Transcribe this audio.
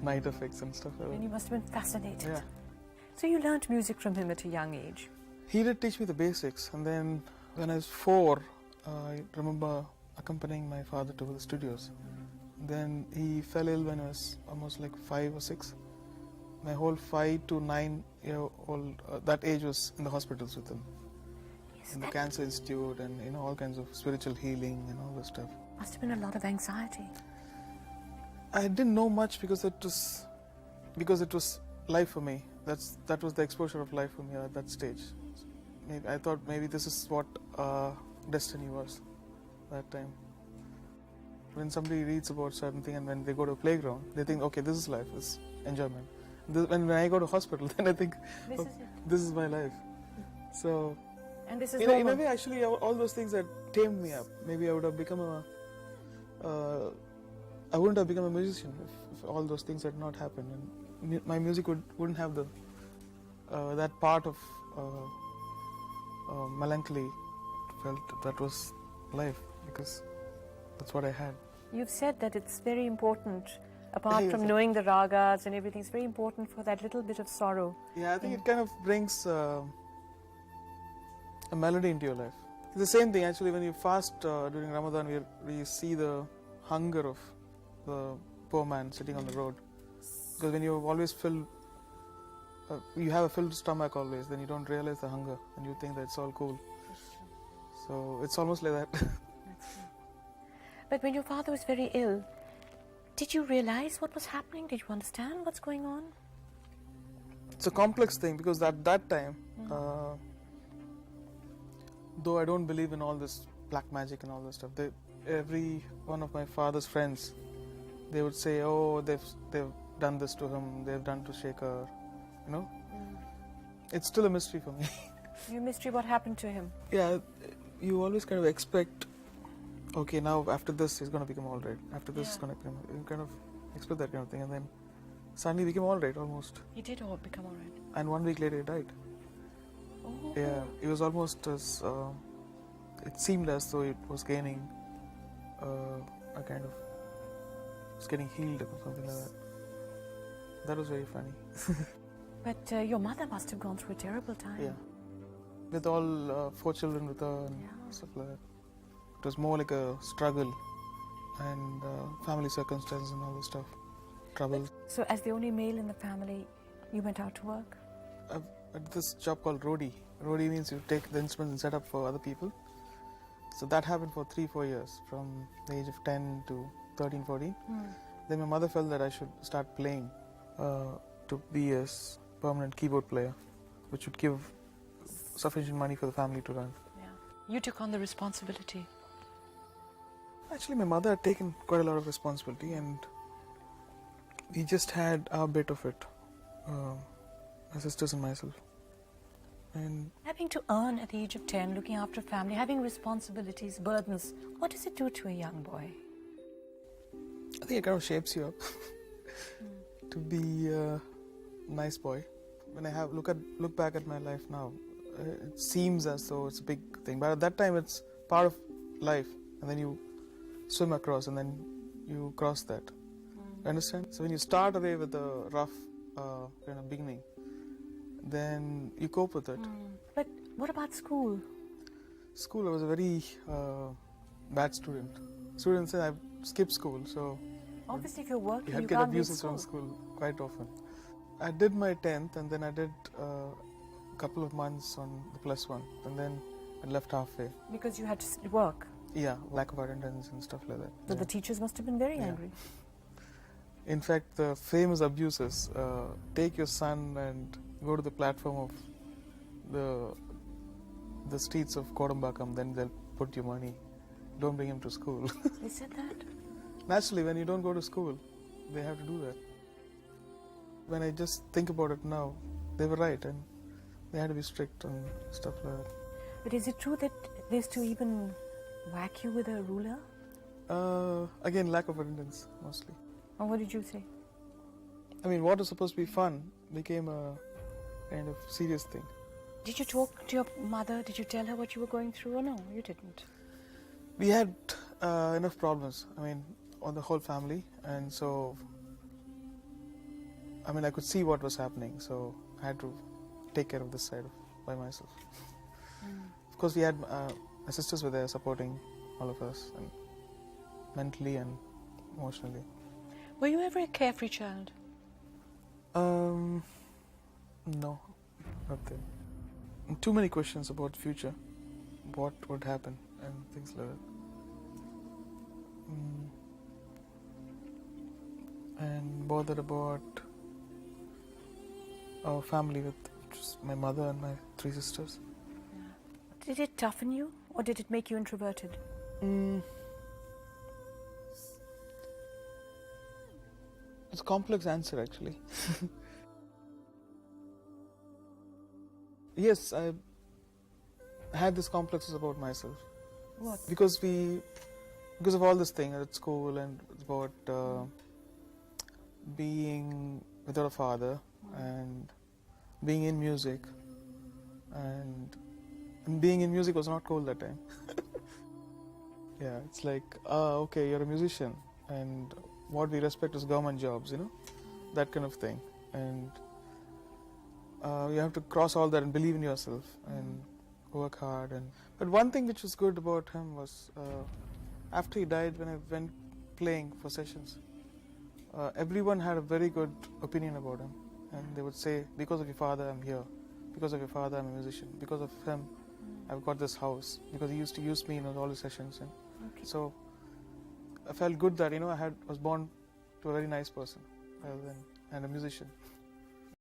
night effects and stuff like And that. you must have been fascinated. Yeah. So you learnt music from him at a young age. He did teach me the basics, and then when I was 4, I remember accompanying my father to the studios. Then he fell ill when I was almost like 5 or 6. My whole 5 to 9 year old, that age was in the hospitals with him. Yes, In the that Cancer Institute and all kinds of spiritual healing and all this stuff. must have been a lot of anxiety. I didn't know much because it was life for me. That was the exposure of life for me at that stage. I thought maybe this is what destiny was that time. When somebody reads about certain thing and when they go to a playground, they think, okay, this is life, it's enjoyment. When I go to hospital, then I think, This is it. this is my life. So, And this is in a normal. way, actually, all those things that tamed me up. Maybe I would have become I wouldn't have become a musician if all those things had not happened. And my music wouldn't have that part of melancholy. Felt that was life because that's what I had. You've said that it's very important, apart Yes. from knowing the ragas and everything, it's very important for that little bit of sorrow. Yeah, I think it kind of brings a melody into your life. It's the same thing actually when you fast during Ramadan, we see the hunger of the poor man sitting on the road. Because when you've always filled, you have a filled stomach always, then you don't realize the hunger and you think that it's all cool. So it's almost like that. But when your father was very ill, did you realize what was happening? Did you understand what's going on? It's a complex thing because at that time, though I don't believe in all this black magic and all this stuff, every one of my father's friends, they would say, oh, they've done this to him, they've done to Shekhar, It's still a mystery for me. Your mystery, what happened to him? Yeah, you always kind of expect, okay, now after this he's going to become all right. After this he's going to become, you kind of expect that kind of thing, and then suddenly he became all right almost. He did all become all right. And 1 week later he died. Oh. Yeah, it was almost as, it seemed as though it was gaining a kind of, it's getting healed or something like that. That was very funny. But your mother must have gone through a terrible time. Yeah. With all 4 children with her and stuff like that. It was more like a struggle and family circumstances and all this stuff. Trouble. So as the only male in the family, you went out to work? I've had this job called roadie. Roadie means you take the instruments and set up for other people. So that happened for 3-4 years, from the age of 10 to 13, 14. Then my mother felt that I should start playing to be a permanent keyboard player, which would give sufficient money for the family to run. Yeah. You took on the responsibility. Actually, my mother had taken quite a lot of responsibility, and we just had our bit of it, my sisters and myself. And Having to earn at the age of 10, looking after a family, having responsibilities, burdens, what does it do to a young boy? I think it kind of shapes you up to be a nice boy. When I look back at my life now, it seems as though it's a big thing, but at that time it's part of life, and then you swim across and then you cross that. Understand? So when you start away with a rough kind of beginning, then you cope with it. But what about school? School, I was a very bad student. Students say I skipped school, so Obviously, if you're working, you had you get can't be at abuses school. from school quite often. I did my 10th, and then I did a couple of months on the +1, and then I left halfway. Because you had to work. Yeah, lack of attendance and stuff like that. So Yeah. the teachers must have been very Yeah. angry. In fact, the famous abuses, take your son and go to the platform of the streets of Kodambakam, then they'll put you money. Don't bring him to school. They said that? Naturally, when you don't go to school, they have to do that. When I just think about it now, they were right, and they had to be strict and stuff like that. But is it true that they used to even whack you with a ruler? Again, lack of attendance, mostly. Or what did you say? I mean, what was supposed to be fun became a kind of serious thing. Did you talk to your mother? Did you tell her what you were going through, or no, you didn't? We had enough problems, I mean, on the whole family, and so I mean, I could see what was happening, so I had to take care of this side by myself. Of course, we had my sisters were there supporting all of us, and mentally and emotionally. Were you ever a carefree child? No, nothing. Too many questions about future, what would happen, and things like that. And bothered about our family with just my mother and my 3 sisters. Did it toughen you, or did it make you introverted? It's a complex answer, actually. Yes, I had these complexes about myself. What? Because of all this thing at school and about being without a father and being in music, and being in music was not cool that time. Yeah, it's like, okay, you're a musician, and what we respect is government jobs, that kind of thing. And you have to cross all that and believe in yourself and work hard. But one thing which was good about him was after he died, when I went playing for sessions, everyone had a very good opinion about him, and they would say, because of your father I'm here, because of your father I'm a musician, because of him I've got this house, because he used to use me in all the sessions. And so I felt good that I was born to a very nice person rather than and a musician.